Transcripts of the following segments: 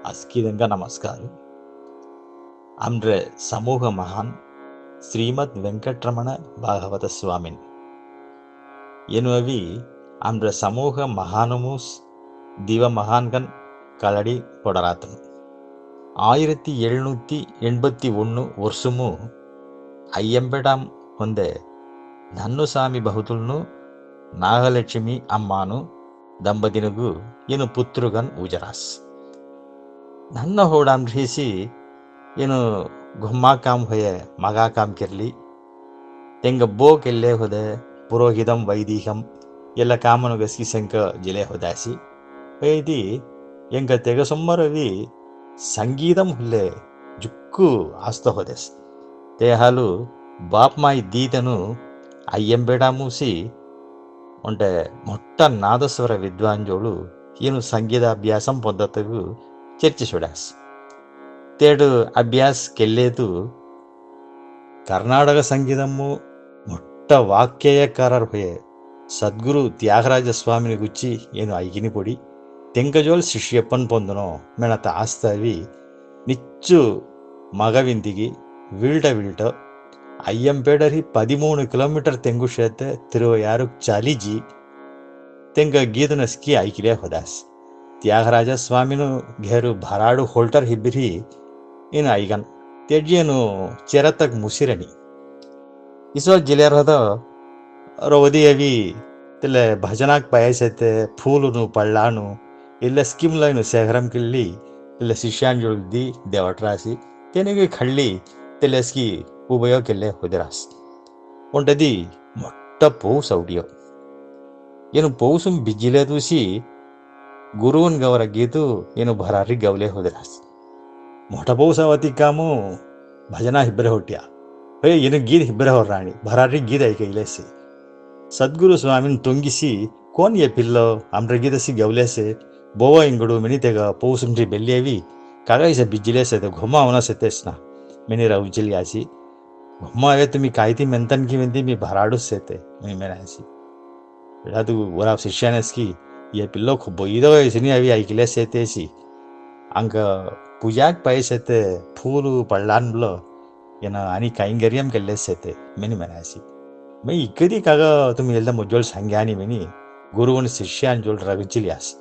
అస్కిదంగా నమస్కారం. அன்ற சமூக மகான் ஸ்ரீமத் வெங்கட்ரமண பாகவத சுவாமின் ಎನ್ನುವವಿ ಅಂದ್ರ ಸಮೂಹ ಮಹಾನಮೂಸ್ ದಿವ ಮಹಾನ್ಗನ್ ಕಳಡಿ ಕೊಡರಾತನು 1781 ವರ್ಷಮು అయ్యంబెడాం ಹೊಂದೆ నన్నుసామి బహుతులను నాగలక్ష్మి అమ్మాను దంపతినుగు ఈను పుత్రుగన్ ఉజరాస్ ನನ್ನ ಹೋಡಾಂ ಢೀಸಿ ಏನು ಗುಮ್ಮಾ ಕಾಮ್ ಹೊಯೆ ಮಗಾ ಕಾಮ್ ಕಿರ್ಲಿ ತೆಂಗ ಬೋಕ್ ಎಲ್ಲೇ ಹೋದೆ ಪುರೋಹಿತಂ ವೈದಿಕಂ ಎಲ್ಲ ಕಾಮನು ಗಸ್ಕಿ ಸಂಕ ಜಿಲೆ ಹೋದಾಸಿ ಹೊಯ್ದಿ ಎಂಗ ತೆಗ ಸೊಮ್ಮರವಿ ಸಂಗೀತಂ ಹುಲ್ಲೆ ಜುಕ್ಕು ಆಸ್ತ ಹೋದೆಸ್ ತೇಹಾಲು ಬಾಪ್ ಮಾಯಿ ದೀತನು అయ్యంబేడా మూసి ఉంటే మొట్ట నాదస్వర విద్వాంజోಳು ఈను సంగీతాభ్యాసం పొందతగు చర్చి చూడాస్ తేడు అభ్యాస్ కెళ్ళేతు ಕರ್ನಾಟಕ ಸಂಗೀತಮ್ಮು ಮೊಟ್ಟ ವಾಕ್ಯಯಕಾರರು ಹೊಯೆ ಸದ್ಗುರು ತ್ಯಾಗರಾಜ ಸ್ವಾಮಿನಿ ಗುಚ್ಚಿ ಏನು ಐಗಿನಿ పొడి ತೆಂಕಜೋಲ್ ಶಿಷ್ಯಪ್ಪನ್ పొందునో మెణత ఆస్తవి నిచ్చు మగవిందిగి విల్ట అయ్యంపేడరి 13 ಕಿಲೋಮೀಟರ್ ತೆಂಗುಶೇತೆ ತಿರುವಯಾರು ಚಾಲಿಜಿ ತೆಂಗ ಗೀತನಸ್ಕಿ ಐಕಿಲೆ ಹೊದಾಸ್ ತ್ಯಾಗರಾಜ ಸ್ವಾಮಿನು ಘೇರು ಭರಾಡು ಹೋಲ್ಟರ್ ಹಿಬ್ಬಿರಿ ಏನು ಐಗನ್ ತೆಜ್ಜೇನು ಚೆರತಕ್ ಮುಸಿರನಿ ಇಸ್ವಾಲ್ ಜಿಲ್ಲೆರದ ರೋದಿ ಅವಿ ತಿಲ್ಲೆ ಭಜನಾಕ್ ಬಯಸೈತೆ ಫೂಲುನು ಪಳ್ಳಾನು ಇಲ್ಲ ಸ್ಕಿಮ್ಲೈನು ಸೇಹರಂ ಕಿಳ್ಳಿ ಇಲ್ಲ ಶಿಷ್ಯಾಂಜುಳ್ದಿ ದೇವಟ್ರಾಸಿ ತೆನಿಗೆ ಖಳ್ಳಿ ತೆಲೆಸ್ಕಿ ಉಭಯೋ ಕೆಲ್ಲೆ ಹೊದಿರಾಸ್ ಒಂಟದಿ ಮೊಟ್ಟ ಪೌಸ್ ಔಡಿಯೋ ಏನು ಪೌಸುಂ ಬಿಜ್ಜಿಲೆ ದೂಸಿ ಗುರುವನ್ ಗವರ ಗೀತು ಏನು ಭರಾರಿ ಗವಲೆ ಹೊದಿರಾಸ್ ಮೊಟ ಪೌಸವತಿ ಕಾಮು ಭಜನಾ ಹಿಬ್ಬರೆ ಹೊಟ್ಟ್ಯ ಏನು ಗೀತ್ ಹಿಬ್ಬರೆ ಹೊರ್ರಾಣಿ ಭರಾರಿ ಗೀತ ಐಕೈಲೇಸಿ ಸದ್ಗುರು ಸ್ವಾಮಿನ ತೊಂಗಿಸಿ ಕೋನ್ ಎ ಪಿಲ್ಲೋ ಅಮ್ರ ಗೀತಸಿ ಗವಲೇಸೆ ಬೋವ ಇಂಗುಡು ಮಿನಿತೆಗ ಪೌಸುಂಡ್ರಿ ಬೆಲ್ಲೇವಿ ಕಾಗೈಸೆ ಬಿಜ್ಜಿಲೇಸೆ घुमा ಅವನ ಸೆತೆಸ್ನ ಮಿನಿರ ಉಜ್ಜಿಲಿ ಆಸಿ घुमा अवे तुम्ही कायती मेंतन की मेंती मी भराडूच सेते मी मेनासी एडा तू वरा शिष्यानेस की ये पिल्लो खूब बोईदो इसनी अवी ऐकले सेतेसी अंक पूजाक पैसेते फूल पडलानलो येना आणि काईंगरियम केल्ले सेते मेनी मेनासी मी इकदी काग तुम्ही एल्दा मुज्जोल सांग्यानी मेनी गुरुवन शिष्यान जोल रगचिलियास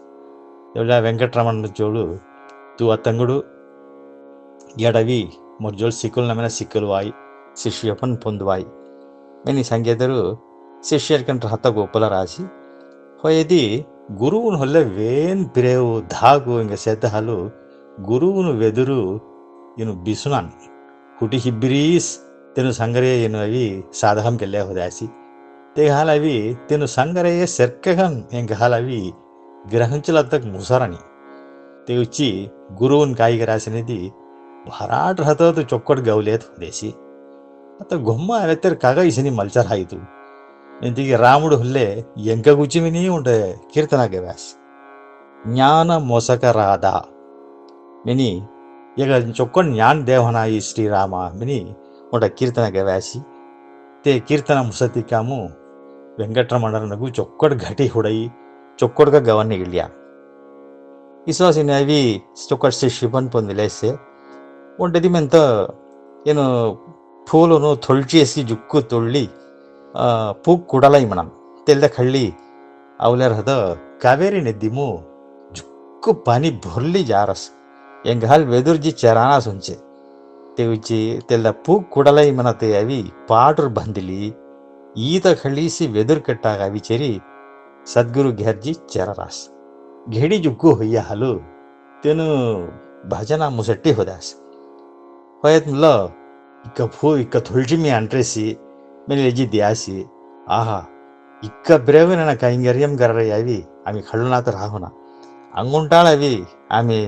एवढा वेंकटरमण जोಳು तू अतंगुಡು ಎಡವಿ ಮುರ್ಜೋಲ್ ಸಿಕ್ಕುಲ್ ನಮನ ಸಿಕ್ಕಲ್ವಾಯಿ ಶಿಷ್ಯಪ್ಪನ್ పొందువాయి మెని సంగీతరు ಶಿಷ್ಯರ್ಕಂಟ್ರ ಹತ್ತ ಗೋಪಲ ರಾಸಿ ಹೊಯದಿ ಗುರುవును ಹೊಲ್ಲೆ ವೇನ್ ಪಿರೇವು ಧಾಗು ಹಿಂಗೆ ಸೇತ ಹಾಲು ಗುರುవును ವೆದುರು ಏನು ಬಿಸುನಾನ್ ಹುಟಿ ಹಿಬ್ಬಿರೀಸ್ ತೆನು ಸಂಗರೆ ಏನು ಅವಿ ಸಾಧಕಂ ಕೆಲ್ಲೆ ಹೊದಾಸಿ ತೆಗ ಹಾಲವಿ ತೆನು ಸಂಗರೆಯೇ ಸೆರ್ಕಗನ್ ಹೆಂಗೆ ಹಾಲವಿ ಗ್ರಹಂಚಲತ್ತಕ್ ಮುಸರಣಿ ತೆಗುಚ್ಚಿ ಗುರುవుನ್ ಕಾಯಿಗೆ ರಾಸಿನಿದಿ भराट राहतं तर चोक्कट गवलेत होदेसी आता घुम्मा आले तर कागा इसनी मलचार हायतू ती रामुड हुल्ले ಎಂಕ ಗುಚ್ಚಿ ಮಿನಿ ಉಂಟೆ ಕೀರ್ತನಾಗೆ ವ್ಯಾಸ್ ಜ್ಞಾನ ಮೋಸಕ ರಾಧ ಮಿನಿ ಈಗ ಚೊಕ್ಕೊಂಡ್ ಜ್ಞಾನ ದೇವನ ಈ ಶ್ರೀರಾಮ ಮಿನಿ ಉಂಟ ಕೀರ್ತನಾಗೆ ವ್ಯಾಸಿ ते कीर्तन मुसती कामू वेंकटरमणरनगू चोक्कट घटी हुडई चोक्कट का गवन निगलिया इसवासिने अवी चोक्कट शिष्यपन పొందిలేसे ಒಂಟದಿ ಮೆಂತ ಏನು ಫೂಲುನು ತೊಳ್ಚಿಸಿ ಜುಕ್ಕು ತೊಳ್ಳಿ ಪೂಕ್ ಕುಡಲೈ ಮಣಂ ತೆಲ್ದ ಖಳ್ಳಿ ಅವಲೆರ್ ಹದ ಕಾವೇರಿ ನದಿಮು ಜುಕ್ಕು ಪಾನಿ ಭೊರ್ಲಿ ಜಾರಸ್ ಎಂಗ ಹಾಲ್ ವೆದುರ್ಜಿ ಚರಾನ ಸುಂಚೆ ತೆವಿಚಿ ತೆಲ್ದ ಪೂಕ್ ಕುಡಲೈ ಮನತೆ ಅವಿ ಪಾಟ್ರು ಬಂದಿಲಿ ಈತ ಖಳ್ಳಿಸಿ ವೆದುರ್ ಕಟ್ಟಾಗ ಅವಿ ಚೆರಿ ಸದ್ಗುರು ಘೆರ್ಜಿ ಚರರಾಸ್ ಘೆಡಿ ಜುಕ್ಕು ಹೊಯ್ಯ ಹಾಲು तेनु भजना मुसट्टी होदास होयत मुल इक्क थोळची मी अंट्रेसी मेली लेजी दियासी आहा इक्क ब्रेव नना काईंगरियम गररे यावी आम्ही खळुनात राहुना अंगुंटाळ अवी आम्ही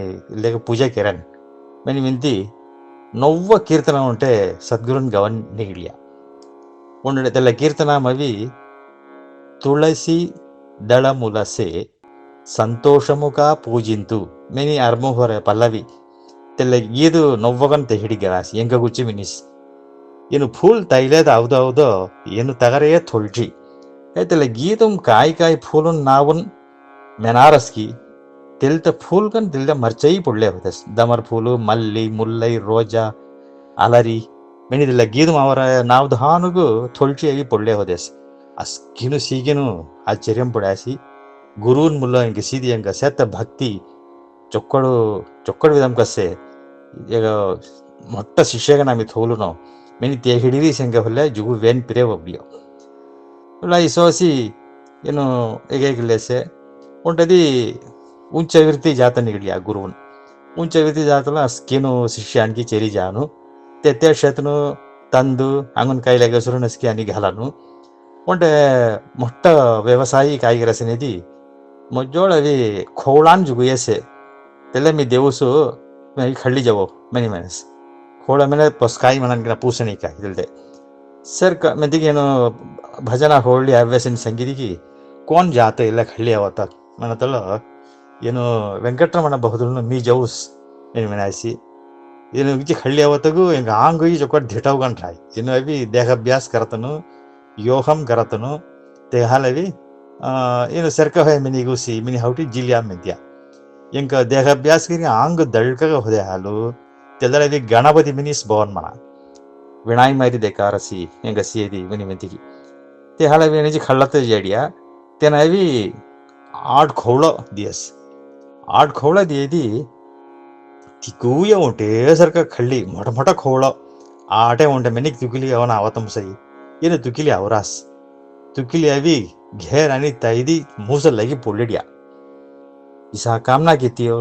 लेक पूजा केरन मेनी विंती नव्व कीर्तन उंटे सद्गुरुन गवन निगलिया उंडे तेला कीर्तनामवी ತುಳಸಿ ದಳ ಮುಲಸೆ ಸಂತೋಷಮುಖ ಪೂಜಿಂತು ಮೇನಿ ಅರ್ಮೋಹರೆ ಪಲ್ಲವಿ ತೆಲ್ಲ ಗೀದು ನವ್ವಗಂತ ಹಿಡಿಗೆರಾಸಿ ಎಂಕ ಗುಚ್ಚಿ ಮಿನಿಸ್ ಏನು ಫೂಲ್ ತೈಲೇದ ಹೌದೌದೋ ಏನು ತಗರೆಯೇ ಥೊಳ್ಜಿ ಐತೆಲ್ಲ ಗೀತುಂ ಕಾಯಿ ಕಾಯಿ ಫೂಲುನ್ ನಾವುನ್ ಮೆನಾರಸ್ಕಿ तिलते फूल कन तिलते मरचई पुडले होतेस दमर फूल मल्ली मुल्लई रोजा अलरी मेनी दिल्ला गीद मावर नाव धानुगु थोलची अवी पुडले होतेस अस्किनु सीगिनु आश्चर्यम पडासी गुरुन मुल्ला इंग सीदी इंग सेत भक्ति चोक्कड़ चोक्कड़ विधम कसे ಈಗ ಮೊಟ್ಟ ಶಿಷ್ಯಗ ನಾಮಿ ಥೋಲು ನಾವು ಮೆನಿ ತೇ ಹಿಡಿದಿ ಸಂಗೆ ಹೊಲ್ಲೆ ಜುಗು ವೇನ್ ಪಿರೆ ಒಬ್ಬಿಯೋ ಇಲ್ಲ ಈ ಸೋಸಿ ಏನು ಎಗೆಗಿಲ್ಲೆಸೆ ಉಂಟದಿ ಉಂಚವಿರ್ತಿ ಜಾತ ನಿಗಡಿ ಆ ಗುರುವನ್ ಉಂಚವಿರ್ತಿ ಜಾತಲ ಅಸ್ಕೇನು ಶಿಷ್ಯಾನ್ಗಿ ಚೆರಿ ಜಾನು ತೆತ್ತೆ ಶತನು ತಂದು ಅಂಗನ್ ಕೈಲಾಗ ಸುರನಸ್ಕಿ ಅನಿಗೆ ಹಲನು ಒಂಟೆ ಮೊಟ್ಟ ವ್ಯವಸಾಯಿ ಕಾಯಿಗಿರಸನೇದಿ ಮೊಜ್ಜೋಳವಿ ಖೋಳಾನ್ ಜುಗುಯೆಸೆ तेले मी देवसु मैं खड़ी जावो मैंने मैंने खोड़ा मैंने पस्काई मन पूछने का दिलते सर मैं दिखे भजन होली हव्यासन संगीत कौन जाते ಇಲ್ಲ ಖಳ್ಳಿ ಅವತ್ತ ಮನತಲ್ಲ ಏನು ವೆಂಕಟರಮಣ ಬಹುದಲ್ನು ಮೀ ಜೌಸ್ ಏನು ಮನಾಸಿ ಏನು ವಿಚಿ ಖಳ್ಳಿ ಅವತ್ತಗೂ ಎಂಗ ಆಂಗೋಯಿ ಜೊಕಟ್ ಧಿಟವಗನ್ ರಾಯ್ ಏನು ಅವಿ ದೇಹಾಭ್ಯಾಸ करतनु ಯೋಹಂ करतनु ದೇಹಾಲವಿ ಏನು ಸರ್ಕ ಹೋಯ ಮಿನಿಗುಸಿ ಮಿನಿ ಹೌಟಿ ಜಿಲಿಯಾ ಮೆದ್ಯಾ इंक देहाभ्यास करी आंग दळक होते हालू तेलर गणपति मिनीस भवन मना विनाई मारी देकारसी इंक सीदी मिनी मिंतिकी ते हाला विनीची खळ्ळत जेडिया तेना अवी आठ खवळ दियस आठ खवळ दियेदी तिकूय उंटे सरका खळ्ळी मोठ मोठ खवळ आटे उंटे मिनिक तुकिली ಅವನ ಅವತಂಸई ಏನು ತುಕಿಲಿ ಅವರಾಸ್ ತುಕಿಲಿ ಅವಿ घेर आणि तैदी मूस लगी पोलेडिया इसा कामना कितियो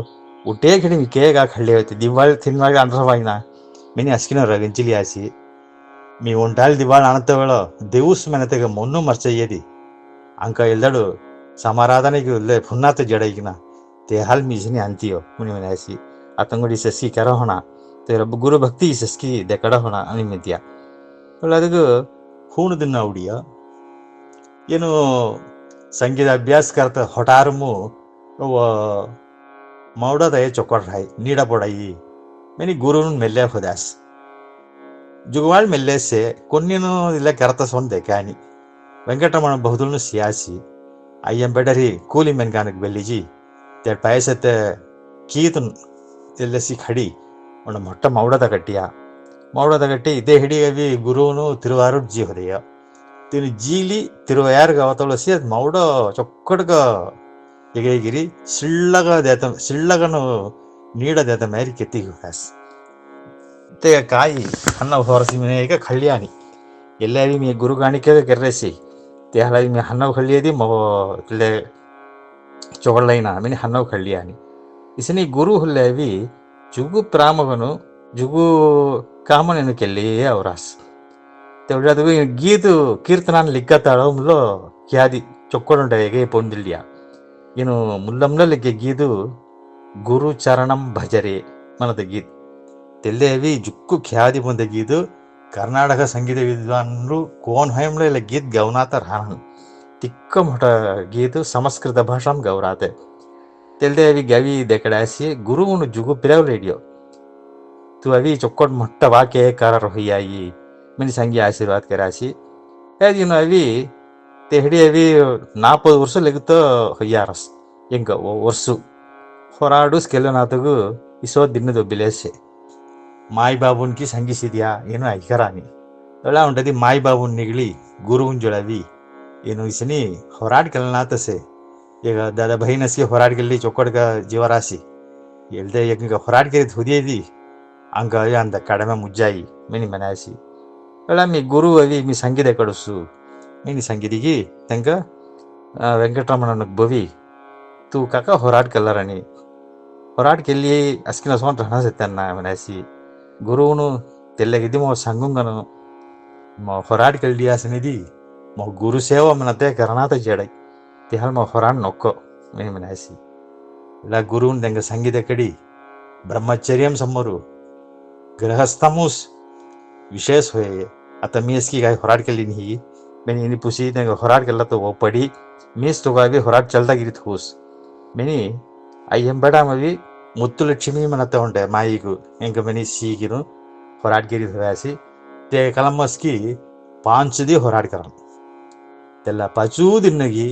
उठे खड़ी मी केगा खड़े होते दिवाळी थिनवाळी अंडरवाईना मिनी अस्किन रगंचिली आसी मी उंटाल दिवाळ आणत वेळ देऊस मेनतेग ಮೊನ್ನು ಮರ್ಚಯ್ಯದಿ ಅಂಕ ಎಲ್ಲಡು ಸಮಾರಾಧನೆಗೆ ಇಲ್ಲೆ ಪುನ್ನಾತ ಜಡೈಗಿನ ते हाल मीजनी अंतियो मुनि मनासी अतंगुडी सस्की करा होना ते रब गुरु भक्ति सस्की देकड़ा होना अनिमित्या अदगु हूण दिन उडिया ಏನು ಸಂಗೀತ ಅಭ್ಯಾಸ करता हटारमु मौड़ा दे चौकट राई नीड़ा पड़ाई मैंने गुरु मेले खुदास जुगवाल मेले से कोन्नीनु इल्ले करता सोन देखानी वेंकटरमण बहुदुल्नु सियासी अय्यम बेडरी कूली मेनगानक बेलीजी तेर पैसते कीतन इल्ले सी खड़ी उन मोट्ट मौड़ा कट्टी इदे हिडी अभी गुरुनु तिरुवारूर जी होदेय तिनु जीली तिरुवायार गावतलो सी मौड़ चौकटग ಎಗೆಗಿರಿ ಸಿಳ್ಳಗನು ನೀಡದೇತ ಮೇರಿ ಕೆತ್ತಿಗೆ ಹಾಸ್ ತೆಗ ಕಾಯಿ ಹನ್ನ ಹೊರಸಿ ಮನೆಗೆ ಖಳ್ಳಿಯಾನಿ ಎಲ್ಲಾವಿ ಮೀ ಗುರು ಗಾಣಿಕೆ ಕೆರ್ರೆಸಿ ತೆಹಲಾವಿ ಮೀ ಹನ್ನವ ಖಳ್ಳಿಯದಿ ಮಲೆ ಚೊಗಳ್ಳೈನ ಮಿನಿ ಹನ್ನವ ಖಳ್ಳಿಯಾನಿ ಇಸನಿ ಗುರು ಹುಲ್ಲಾವಿ ಜುಗು ಪ್ರಾಮಗನು ಜುಗು ಕಾಮನೆನು ಕೆಲ್ಲಿ ಅವರಾಸ್ ತೆವಡದು ಗೀತು ಕೀರ್ತನಾನ್ ಲಿಕ್ಕತಾಳಂలో ಕ್ಯಾದಿ ಚೊಕ್ಕಡುಂಟೆಗೆ ಪೊಂದಿಲ್ಯಾ ಏನು ಮುಲ್ಲಂನಲ್ಲಿ ಗೀದು ಗುರು ಚರಣಂ ಭಜರೆ ಮನದ ಗೀತ್ ತೆಲ್ಲೇವಿ ಜುಕ್ಕು ಖ್ಯಾದಿ ಬಂದ ಗೀದು ಕರ್ನಾಟಕ ಸಂಗೀತ ವಿದ್ವಾನ್ರು ಕೋನ್ ಹೈಮ್ಲ ಇಲ್ಲ ಗೀತ್ ಗೌನಾತ ರಾಹನ್ ತಿಕ್ಕ ಮೊಟ ಗೀತು ಸಂಸ್ಕೃತ ಭಾಷಾಂ ಗೌರಾತೆ ತೆಲ್ದೇವಿ ಗವಿ ದೇಕಡಾಸಿ ಗುರುವನು ಜುಗು ಪಿರವ್ ರೇಡಿಯೋ तू अभी चौकट मोट्ट वाक्य कार होई मिनी संगी आशीर्वाद करासी दिन अभी तेहड़ी अभी 40 ವರ್ಷ लगितो होयारस ಎಂಗ ವರ್ಷು ಹೊರಾಡುಸ್ ಕೆಲನಾತಗು ಇಸೋ ದಿನದ ಬಿಲೇಸೆ ಮಾಯಿ ಬಾಬುನ್ಕಿ ಸಂಗಿಸಿದ್ಯಾ ಏನು ಐಕರಾನಿ ಎಲ್ಲ ಉಂಟದಿ ಮಾಯಿ ಬಾಬುನ್ ನಿಗಳಿ ಗುರುವಿನ ಜೊಳವಿ ಏನು ಇಸನಿ ಹೊರಾಡ್ ಕೆಲನಾತಸೆ ಈಗ ದಾದಾ ಬಹಿನಸ್ಗೆ ಹೊರಾಡ್ ಗೆಲ್ಲಿ ಚೊಕ್ಕಡ್ಗ ಜೀವರಾಸಿ ಎಲ್ದೆ ಈಗ ಹೊರಾಡ್ ಗೆರಿ ಹುದಿಯದಿ ಅಂಗ ಅಂದ ಕಡಿಮೆ ಮುಜ್ಜಾಯಿ ಮಿನಿ ಮನಾಸಿ ಎಲ್ಲ ಮೀ ಗುರು ಅವಿ ಮೀ ಸಂಗೀತ ಕಡಸು ಮಿನಿ ಸಂಗೀತಿಗಿ ತಂಗ ವೆಂಕಟರಮಣನ ಬವಿ तू काका होराट कल्लारनी होराट केली अस्किन सोन रहना सेतना मनासी गुरुनु तेल्लेगिदी मो संगुंगनु मो होराट कल्लिया सनिदी मो गुरु सेवा मनते करनात जेडै तिहल मो होराट नोक्को मेनी मनासी ला गुरुन दंग संगीत कडी ब्रह्मचर्यम सम्मरु गृहस्थमुस विशेष होय आता मीसकी गाय होराट केली नहीं मैंने इनी पुसी दंग होराट केला तो वो पड़ी मीस तो गाय होराट चलता गिरित होस मिनी अय्यम बड़ा मवी मुत्तु लक्ष्मी मनता उंटे माईगु इंक मिनी सीगिनु होराट गिरी होयासी ते कलमस्की 5 दी होराट करन तेला 5 दिनगी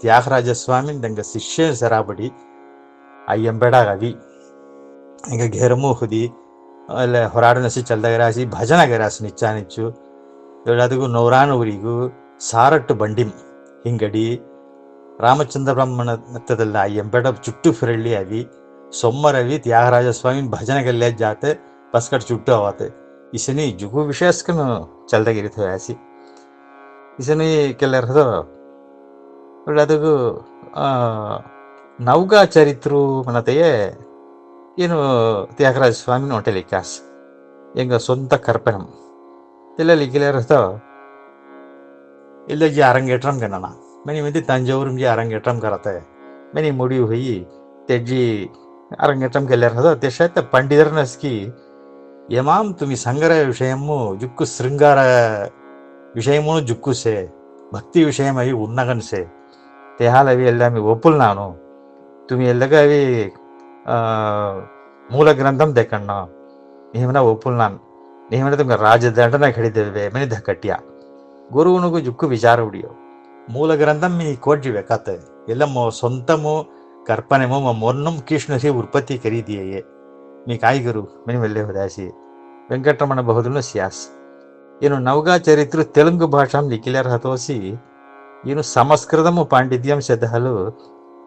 त्यागराज स्वामी दंग शिष्य सराबडी अय्यंबेडागावी इंका घेरमू खुदी अल्ले ಹೊರಾಡನಸಿ ಚಲ್ದಗರಾಸಿ ಭಜನಗರಾಸಿ ನಿಚ್ಚಾನಿಚ್ಚು ಅದಕ್ಕೂ ನೌರಾನವರಿಗೂ ಸಾರಟ್ಟು ಬಂಡಿಂ ಹಿಂಗಡಿ ರಾಮಚಂದ್ರ ಬ್ರಹ್ಮಣ ಮೆತ್ತದಲ್ಲ ಅಯ್ಯಂಬೇಡ ಚುಟ್ಟು ಫಿರಳ್ಳಿ ಅವಿ ಸೊಮ್ಮರವಿ ತ್ಯಾಗರಾಜ ಸ್ವಾಮಿ ಭಜನಗಲ್ಲೇ ಜಾತೆ ಬಸ್ಕಟ್ ಚುಟ್ಟು ಅವತ್ತೆ इसनी जुगु विषयस्कन चलदागिरितो आसी इसनी केल्लारदो ಅದಕ್ಕೂ ನೌಗಾ ಚರಿತ್ರು ಮನತೆಯೇ ಏನು ತ್ಯಾಗರಾಜ ಸ್ವಾಮಿನ ಹೊಟ್ಟೆಲಿ ಕಾಸ್ ಎಂಗ ಸ್ವಂತ ಕರ್ಪಣಂ ಎಲ್ಲ ಲಿಕ್ಕಿಲಾರದೋ ಇಲ್ಲ ಜಿ ಅರಂಗೇಟ್ರಂ ಗಣನ मैंने में तंजौर में अरंगेट्रम करते मैंने मुड़ी हुई तेजी अरंगेट्रम के लिए रहता तेशायत पंडितर नस्की यमाम तुम्ही संग्रह विषयमु जुक्कु श्रृंगार विषयमु जुक्कु से भक्ति विषयम अभी उन्नगन से तेहाल अभी एल्ला मी ओपुल नानु तुम्ही एल्लग अभी मूल ग्रंथम देखಣ್ಣ निहमना ओपुल नान निहमना तुमका राजदंडना खड़ीदेवे मैंने धकटिया गुरुवनुगु जुक्कु विचार उडियो ಮೂಲ ಗ್ರಂಥಂ ಈ ಕೋಡ್ಜಿ ಬೇಕಾತೆ ಎಲ್ಲ ಸೊಂತಮು ಕರ್ಪನೆಮು ಮೊನ್ನಂ ಕೃಷ್ಣಸಿ ಉತ್ಪತ್ತಿ ಕರೀದಿಯೇ మీ కాయగురు మేము వెళ్ళే ఉదాసి వెంకటరమణ బహుదులను సియాస్ ఈయన నౌగా చరిత్ర తెలుగు భాషం లిఖిలేర్ హతోసి ఈయన సంస్కృతము పాండిత్యం సిద్ధహలు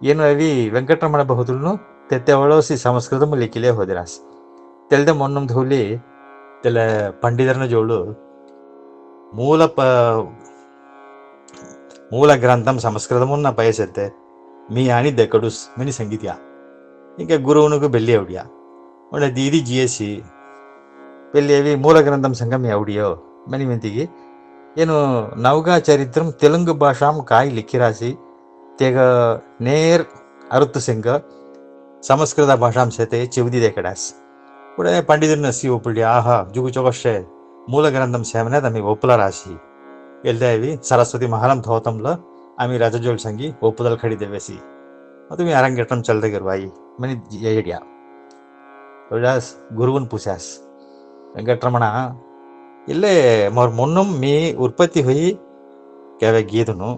ఈయన అవి వెంకటరమణ బహుదులను తెత్తెవಳೋಸಿ ಸಂಸ್ಕೃತము ಲಿಖಿಲೇ ಹೋದಿರಾಸ್ ತೆಲ್ದೆ ಮೊನ್ನಂ ಧೂಲಿ ತೆಲ ಪಂಡಿತರನ ಜೋಳು ಮೂಲ ಗ್ರಂಥಂ ಸಂಸ್ಕೃತమున్న పయసెత్తే మీ అని దెక్కడుస్ మిని సంగీత్యా ఇంకా గురువునుకు బెల్లి అవుడియా ಒಳ್ಳೆ ದೀದಿ ಜಿಯಸಿ పెళ్ళి అవి మూల గ్రంథం సంగం అవుడియో మని మెంతికి ಏನು ನೌಗಾ ಚರಿತ್ರಂ ತೆಲುಗು ಭಾಷಾಂ ಕಾಯಿ ಲಿಖಿರಾಸಿ ತೆಗ ನೇರ್ ಅರುತ್ತು ಸಿಂಗ ಸಂಸ್ಕೃತ ಭಾಷಾಂ ಸೇತೆ ಚಿವದಿದೆ ಕಡಾಸ್ ಕೂಡ ಪಂಡಿತನ ನಸಿ ಒಪ್ಪಳಿ ಆಹಾ ಜುಗು ಚೊಗಷ್ಟೆ ಮೂಲ ಗ್ರಂಥಂ ಸೇಮನೆ ತಮಗೆ ಒಪ್ಪಲ ರಾಶಿ ಎಲ್ದೇವಿ ಸರಸ್ವತಿ ಮಹಾಲಂ ಧೋತಂಲ आम्ही राजाजोल संगी ಒಪ್ಪುದಲ್ ಖಡಿದೇವೆಸಿ ಅದು मी अरंगेट्रम चलदगिरवाई मनी येडिया ಒಳ್ಳೆಸ್ ಗುರುವನ್ ಪುಸಾಸ್ ವೆಂಕಟರಮಣ ಇಲ್ಲೇ ಮೊನ್ನಂ ಮೀ ಉತ್ಪತ್ತಿ ಹೋಯಿ ಕೆವೆ ಗೀದನು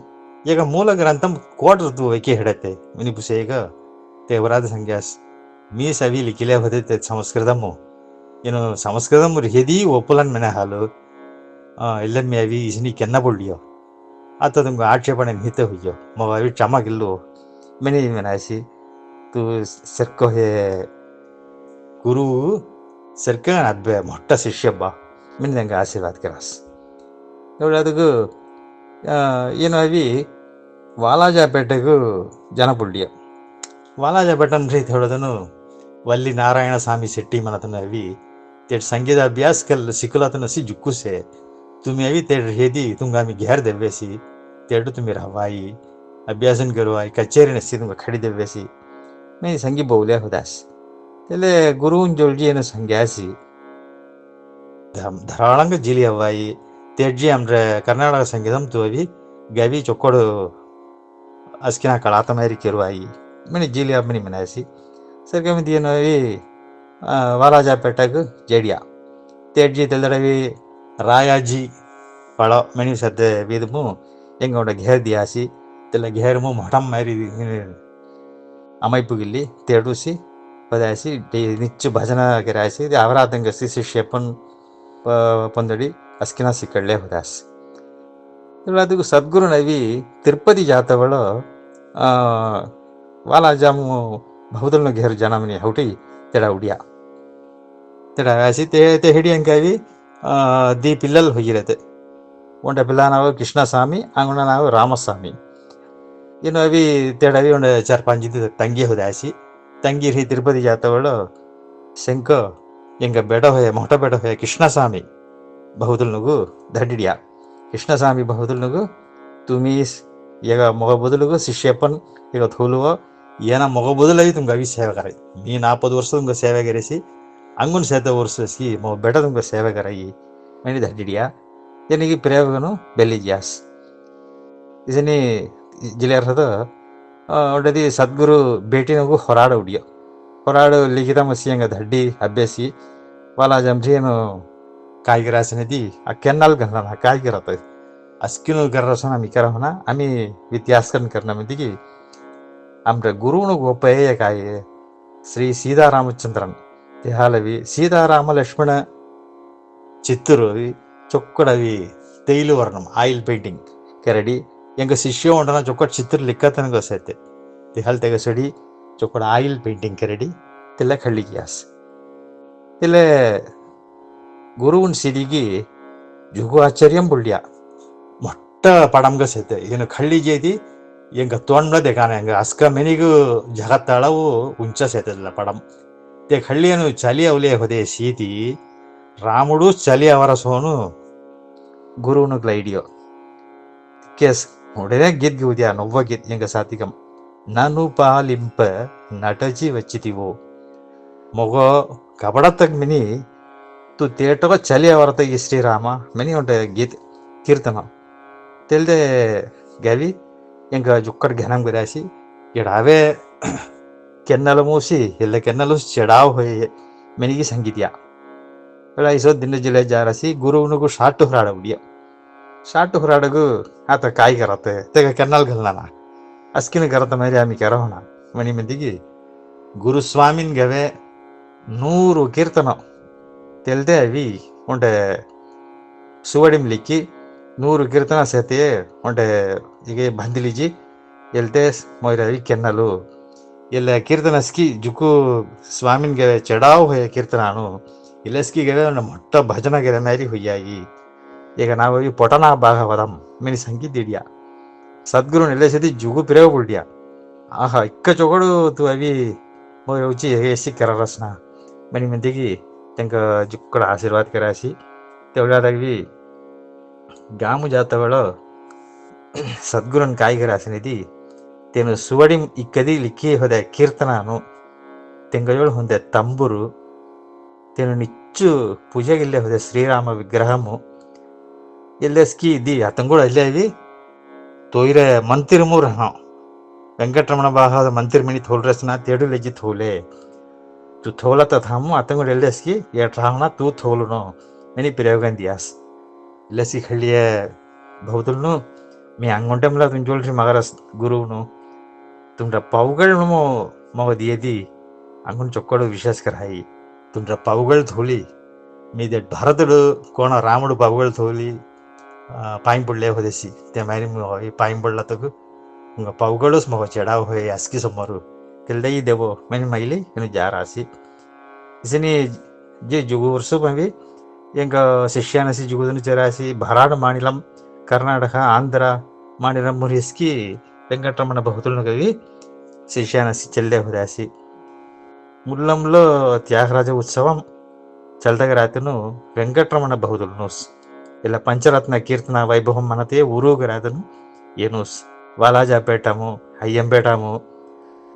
ಈಗ ಮೂಲ ಗ್ರಂಥಂ ಕೋಡ್ರದು ವೈಕೆ ಹಿಡತೆ ಮಿನಿ ಪುಸೆ ಈಗ ದೇವರಾದ ಸಂಗ್ಯಾಸ್ ಮೀ ಸವಿ ಲಿಖಿಲೆ ಹೋದೈತೆ ಸಂಸ್ಕೃತಮು ಏನು ಸಂಸ್ಕೃತಮು ಹೆದಿ ಒಪ್ಪಲನ್ ಮೆನೆ ಹಾಲು ಎಲ್ಲ ಮೇ ಅವಿ ಇಸ್ನಿ ಕೆನ್ನ ಬೊಳ್ಳಿಯೋ आता तुमको आक्षेपणे निहित हुई मग अभी क्षमा किल्लो मैंने म्हणायची तू सरको हे गुरु सरक अभ्य मोठा शिष्य बा मैंने त्यांना आशीर्वाद करास एवढं ಅದಕ್ಕೂ ಏನು ಅವಿ ವಾಲಾಜಪೇಟೆಗೂ ಜನ ಪುಳ್ಳಿಯ ವಾಲಾಜಪೇಟ ಅಂದ್ರೆ ಹೇಳೋದನು वल्ली नारायण स्वामी शेट्टी मनतन अवी ते संगीत अभ्यास कल शिकलातन सी जुक्कू से तुम्ही अवी ते हेदी तुमगा आम्ही घेर देवेसी तेडू तुम्ही राहावाई अभ्यासन करवाई कचेरी नसती तुमका खडी देवेसी नाही संगी बोवल्या होतास त्याले गुरुन जोलजी ಏನು ಸಂಗ್ಯಾಸಿ ಧಾರಾಳಂಗ ಜಿಲಿ ಹವಾಯಿ तेजी ಅಂದ್ರೆ ಕರ್ನಾಟಕ ಸಂಗೀತಂ ತೋವಿ ಗವಿ ಚೊಕ್ಕೋಡು ಅಸ್ಕಿನ ಕಳಾತ ಮೇರಿ ಕೆರುವಾಯಿ ಮನಿ ಜಿಲಿ ಅಮ್ಮನಿ ಮನಾಸಿ ಸರ್ಗಮಿ ದಿನವಿ ವಾಲಾಜಾಪೇಟೆಗೆ ಜೇಡಿಯಾ तेजी तेलडवी रायाजी पळ मनी सद्य विदमु ಎಂಗೋಡ घेर दियासी तेला घेरमु मोठम मारी ಅಮೈಪುಗಿಲ್ಲಿ ತೇಡುಸಿ ಪದಾಸಿ ನಿಚ್ಚು ಭಜನ ಗಿರಾಸಿ ಅವರಾದಂಗಸಿ ಶಿಷ್ಯಪ್ಪನ್ ಪೊಂದಡಿ ಅಸ್ಕಿನ ಸಿಕ್ಕಳ್ಳೆ ಹೋದಾಸ್ ಅದಕ್ಕೂ ಸದ್ಗುರು ನವಿ ತಿರುಪತಿ ಜಾತವಳು ವಾಲಾಜಾಮು ಬಹುದಲ್ನ घेर ಜನಮನಿ ಹೌಟಿ ತೆಡ ಉಡಿಯಾ ತೆಡ ಆಸಿ ते ಹಿಡಿ ಅಂಕಾವಿ दी पिल्लल होगिरते ಒಂಟ पिल्ला नाव कृष्णस्वामी अंगुण नाव रामस्वामी ಇನ್ನು ಅವಿ ತೆಡವಿ ಒಂದು 4-5 ದಿನ ತಂಗಿ ಹೋದಾಸಿ ತಂಗಿ ರೀ ತಿರುಪತಿ ಜಾತವಳು ಶಂಕ ಎಂಗ ಬೇಡ ಹೋಯ ಮೊಟ ಬೇಡ ಹೋಯ ಕೃಷ್ಣಸ್ವಾಮಿ ಬಹುದುಲ್ ನುಗು ದಡ್ಡಿಡಿಯಾ ಕೃಷ್ಣಸ್ವಾಮಿ ಬಹುದುಲ್ ನುಗು ತುಮಿ ಈಗ ಮೊಗ ಬದುಲುಗು ಶಿಷ್ಯಪ್ಪನ್ ಈಗ ಥೂಲುವ ಏನ ಮೊಗ ಬದುಲಾಗಿ तुमका अभी सेवा कराई मी 40 वर्ष तुमका सेवा करेसी अंगुन सेता वर्षसी मो बेटा तुमका सेवा कराई मैंने धडिडिया यानी प्रयोगनु बेलिजियास इसनी जिलेर हद ओडदी सद्गुरु बेटी नगु ಹೊರಾಡ ಉಡಿಯ ಹೊರಾಡ ಲಿಖಿತ ಮಸಿಯಂಗ धड्डी अभ्यासी वाला जमजेनो कायगिरासनेदी आ केन्नाल गना कायगिरत अस्किनो गरसना मिकरा होना आम्ही इतिहासकन करना मध्ये की आमरे गुरुनु गोपय काय ಶ್ರೀ ಸೀತಾರಾಮಚಂದ್ರನ್ ತಿಹಾಲವಿ సీతారామ లక్ష్మణ చిత్తూరు చొక్కడవి తేయిలు వర్ణం ఆయిల్ పెయింటింగ్ ಕೆರಡಿ ಎಂಗ ಶಿಷ್ಯ ಉಂಟನ ಚೊಕ್ಕಟ್ ಚಿತ್ರ ಲಿಕ್ಕತನ ಗೊಸೈತೆ ತಿಹಲ್ ತೆಗಸಡಿ ಚೊಕ್ಕಡ ಆಯಿಲ್ ಪೇಂಟಿಂಗ್ ಕೆರಡಿ ತಿಲ್ಲ ಖಳ್ಳಿ ಗ್ಯಾಸ್ ತಿಲ್ಲೆ ಗುರುವಿನ ಸಿಡಿಗಿ ಜುಗು ಆಶ್ಚರ್ಯಂ ಬುಳ್ಳ್ಯ ಮೊಟ್ಟ ಪಡಂ ಗೊಸೈತೆ ಏನು ಖಳ್ಳಿ ಜೇದಿ ಎಂಗ ತೋಂಡ್ಲ ದೇಖಾನ ಎಂಗ ಅಸ್ಕ ಮೆನಿಗು ಜಗತ್ತಾಳವು ಉಂಚ ಸೇತದಿಲ್ಲ ಪಡಂ ತೆ ಖಳ್ಳಿಯನ್ನು ಚಲಿ ಅವಲೆ ಹೊದೆ ಸೀತಿ ರಾముడు చలి అవర సోను గురువును గ్లైడియో కేస్ ఉడనే గీత్ గివుద్యా నవ్వ గీత్ ఎంగ సాతికం నను పాలింప నటజಿ వచ్చితివో మొగ కబడతక్ మిని ತು ತೇಟಗ ಚಲಿ ಅವರತ ಈ ಶ್ರೀರಾಮ ಮೆನಿ ಉಂಟೆ ಗೀತ್ ಕೀರ್ತನ ತೆಲ್ದೆ ಗವಿ ಎಂಗ ಜುಕ್ಕಡ್ ಘನಂ ಬಿರಾಸಿ ಎಡಾವೆ ಕೆನ್ನಲ ಮೂಸಿ ಎಲ್ಲ ಕೆನ್ನಲು ಚೆಡಾವ್ ಹೋಯೆ ಮೆನಿಗೆ ಸಂಗೀತ್ಯ ಐಸೋ ದಿನ ಜಿಲ್ಲೆ ಜಾರಸಿ ಗುರುವನಿಗೂ ಶಾಟು ಹೊರಾಡ ಬಿಡಿಯ ಶಾಟು ಹೊರಾಡಗು ಆತ ಕಾಯಿ ಕರತ್ತೆ ತೆಗ ಕೆನ್ನಲ್ ಗಲ್ನಾನ ಅಸ್ಕಿನ ಕರತ ಮೇರೆ ಆಮಿ ಕೆರವಣ ಮನಿ ಮಂದಿಗೆ ಗುರುಸ್ವಾಮಿನ್ ಗವೆ 100 ಕೀರ್ತನ ತೆಲ್ದೆ ಅವಿ ಒಂಟೆ ಸುವಡಿಮ್ ಲಿಕ್ಕಿ 100 ಕೀರ್ತನ ಸೇತೆ ಒಂಟೆ ಈಗ ಬಂದಿಲಿಜಿ ಎಲ್ತೆ ಮೊಯ್ರವಿ ಕೆನ್ನಲು ಎಲ್ಲ ಕೀರ್ತನಸ್ಕಿ ಜುಕು ಸ್ವಾಮಿನ್ ಗವೆ ಚೆಡಾವ್ ಹೋಯ ಕೀರ್ತನಾನು ಇಲ್ಲಸ್ಕಿಗೆ ಒಂದು ಮೊಟ್ಟ ಭಜನಗೆರೆ ಮೇರಿ ಹುಯ್ಯಾಗಿ ಈಗ ನಾವು ಈ ಪೊಟನ ಭಾಗವದಂ ಮಿನಿ ಸಂಗೀತ ಇಡಿಯ ಸದ್ಗುರು ನಿಲ್ಲೆಸದಿ ಜುಗು ಪಿರೇವ್ ಬುಳ್ಳ್ಯ ಆಹಾ ಇಕ್ಕ ಚೊಗಡು ತು ಅವಿ ಉಚಿ ಎಸಿ ಕೆರರಸ್ನ ಮನಿ ಮಂದಿಗೆ ತೆಂಕ ಜುಕ್ಕಡ ಆಶೀರ್ವಾದ ಕೆರಾಸಿ ತೆವಳಾದವಿ ಗಾಮು ಜಾತಗಳು ಸದ್ಗುರನ್ ಕಾಯಿಗೆರಾಸಿನಿದಿ ತೇನು ಸುವಡಿ ಇಕ್ಕದಿ ಲಿಕ್ಕಿ ಹೋದೆ ಕೀರ್ತನಾನು ತೆಂಗಜೋಳು ಹೊಂದೆ ತಂಬುರು ತೇನು ನಿಚ್ಚು ಪೂಜೆಗಿಲ್ಲೇ ಹೋದೆ ಶ್ರೀರಾಮ ವಿಗ್ರಹಮು ಎಲ್ಲೆಸ್ಕಿ ಇದ್ದಿ ಅತಂಗುಳು ಅಲ್ಲೇ ಅವಿ ತೋಯ್ರೆ ಮಂತಿರ್ಮೂರ್ ವೆಂಕಟರಮಣ ಬಾಹದ ಮಂತಿರ್ಮಿನಿ ಥೋಲ್ರಸ್ನ ತೇಡು ಲೆಜ್ಜಿ ಥೋಲೆ ತು ಥೋಲತ ಥಾಮು ಅತಂಗುಳು ಎಲ್ಲೆಸ್ಕಿ ಏಟ್ರಾವಣ ತೂ ಥೋಲುನು ಮೆನಿ ಪಿರೇವಗಂದಿಯಾಸ್ ಎಲ್ಲೆಸ್ಕಿ ಹಳ್ಳಿಯ ಬಹುದುಲ್ನು मी अंगोंटेमला तुमचोलरी मगरस गुरुवनु तुमरा पावगळ मग दियेदी अंगुन चొక్కడు विशेष कराई तुमरा पावगळ थोली मी दे भारतडु कोण रामुडु पावगळ थोली पाईं पडले होदेसी ते मारी मी पाईं पडला तक उंग पावगळस मग चेडाव होय अस्की समोरु तेलदई देवो मैंने माइली इनु जारासी इसनी जे जुगु वर्ष पंवी ಎಂಗ ಶಿಷ್ಯಾನಸಿ ಜುಗುದನು ಚೆರಾಸಿ ಭರಾಡ ಮಾನಿಲಂ ಕರ್ನಾಟಕ ಆಂಧ್ರ ಮಾಡಿರ ಮುರಿಸ್ಕಿ వెంకటరమణ బహుతులను కవి శిష్యానసి చెల్లె హుదాసి ముల్లంలో త్యాగరాజ ఉత్సవం చల్దగరాతను వెంకటరమణ బహుతులనుస్ ఇలా పంచరత్న కీర్తన వైభవం మనతే ఊరుగరాతను ఏనుస్ వాలాజాపేటము అయ్యంపేటము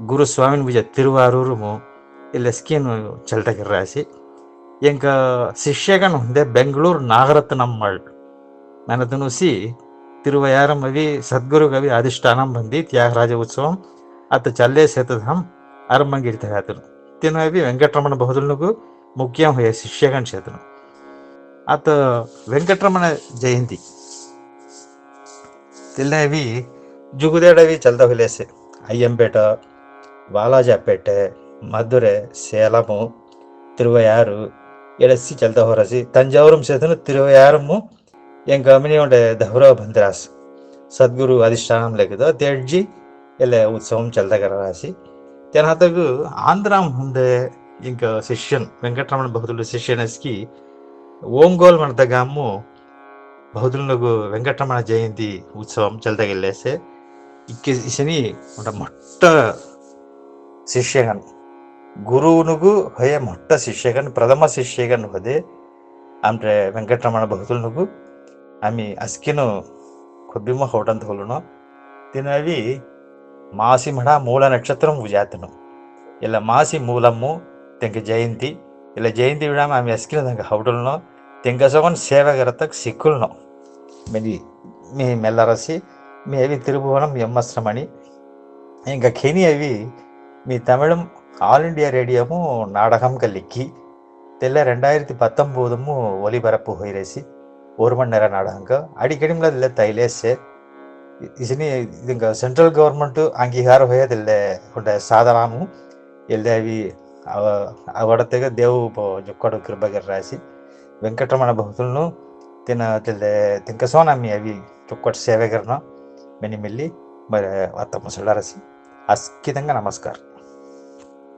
ಗುರುಸ್ವಾಮಿನ ಬುಜ ತಿರುವಾರೂರುಮು ಇಲ್ಲ ಸ್ಕೀನು ಚಲ್ದಗಿರಾಸಿ ಎಂಕ ಶಿಷ್ಯಗನ್ ಹೊಂದೆ ಬೆಂಗಳೂರು ನಾಗರತ್ನಮ್ಮಳ್ ನನದನು ಸಿ ತಿರುವಯಾರಂ ಅವಿ ಸದ್ಗುರು ಕವಿ ಅಧಿಷ್ಠಾನಂ ಬಂದಿ ತ್ಯಾಗರಾಜ ಉತ್ಸವಂ ಅತ್ತ ಚಲ್ಲೆ ಸೇತದಂ ಆರಂಭಂಗಿರ್ತಾರೆ ಆತನು ತಿನ್ನು ಅವಿ ವೆಂಕಟರಮಣ ಬಹುದಲ್ನಗೂ ಮುಖ್ಯ ಹೊಯ ಶಿಷ್ಯಗನ್ ಸೇತನು ಆತ ವೆಂಕಟರಮಣ ಜಯಂತಿ ತಿಲ್ಲೆ ಅವಿ ಜುಗುದೇಡವಿ ಚಲ್ದ ಹೊಲೆಸೆ ಅಯ್ಯಂಪೇಟ ವಾಲಾಜಾಪೇಟೆ ಮಧುರೆ ಸೇಲಮು ತಿರುವಯಾರು ಎಳಸಿ ಚಲ್ದ ಹೊರಸಿ ತಂಜಾವೂರಂ ಸೇತನು ತಿರುವಯಾರಮು ಎಂಕ ಮಿನಿ ಒಂಡೆ ದಹರ ಬಂದ್ರಾಸ್ ಸದ್ಗುರು ಅಧಿಷ್ಠಾನಂ ಲೆಕ್ಕದ ತೆಡ್ಜಿ ಎಲ್ಲ ಉತ್ಸವಂ ಚಲ್ದಗರಾಸಿ ತೆನಹತಗು ಆಂಧ್ರಾಂ ಮುಂದೆ ಇಂಕ ಶಿಷ್ಯನ್ ವೆಂಕಟರಮಣ ಬಹುದುಲು ಶಿಷ್ಯನಸ್ಕಿ ಓಂಗೋಲ್ ಮನದಗಾಮು ಬಹುದುಲ್ನಗು ವೆಂಕಟರಮಣ ಜಯಂತಿ ಉತ್ಸವಂ ಚಲ್ದಗಿಲ್ಲೇಸೆ ಇಕ್ಕೆ ಇಸನಿ ಒಂಟ ಮೊಟ್ಟ ಶಿಷ್ಯಗನ್ ಗುರುವನುಗೂ ಹೊಯ ಮೊಟ್ಟ ಶಿಷ್ಯಗನ್ ಪ್ರಥಮ ಶಿಷ್ಯಗನ್ ಹೊದೆ ಆಮ್ರೆ ವೆಂಕಟರಮಣ ಬಹುದುಲ್ನಗು ಆಮಿ ಅಸ್ಕಿನು ಕೊಬ್ಬಿಮ ಹೊಡಂತ ಹೊಲುನು ತಿನ್ನವಿ ಮಾಸಿ ಮಡ ಮೂಲ ನಕ್ಷತ್ರಂ ಉಜಾತನು ಎಲ್ಲ ಮಾಸಿ ಮೂಲಮ್ಮು ತೆಂಕ ಜಯಂತಿ ಎಲ್ಲ ಜಯಂತಿ ವಿಡಾಮ ಆಮಿ ಅಸ್ಕಿನ ತಂಗ ಹೌಡಲ್ನು ತೆಂಗ ಸೊಗನ್ ಸೇವೆಗರತಕ್ ಸಿಕ್ಕುಲ್ನು ಮೆನಿ ಮೀ ಮೆಲ್ಲರಸಿ మీ అవి తిరుభువనం ఎమ్మశ్రమణి ఇంకా ఖేని అవి మీ తమిళం ఆల్ ఇండిயா ರೇಡಿಯೋಮು ನಾಡகம் ಕಲ್ಲಿಕ್ಕಿ தெல்ல 2019 ஒலிபரப்பு ஹொய்ரேசி 1 மணி நேர நாடகங்க அடிக்கடிமல இல்ல தைலேசே இசினி இதுங்க சென்ட்ரல் ಗವರ್ಮೆಂಟ್ ಅಂಗೀಕಾರ ಹೊಯದಿಲ್ಲ ಹೊಂಡ ಸಾಧನಾಮು ఎల్దావి అవడతెగా దేవు జొక్కడు కృపగర్ రాసి వెంకటరమణ భక్తులను ತಿಂಕ ಸೋನಮ್ಮಿ ಅವಿ ಚೊಕ್ಕಟ್ಟು ಸೇವೆಗರನ ಮೆನಿ ಮೆಲ್ಲಿ ಅತ್ತ ಮುಸಳರಸಿ ಅಸ್ಕಿದಂಗ ನಮಸ್ಕಾರ.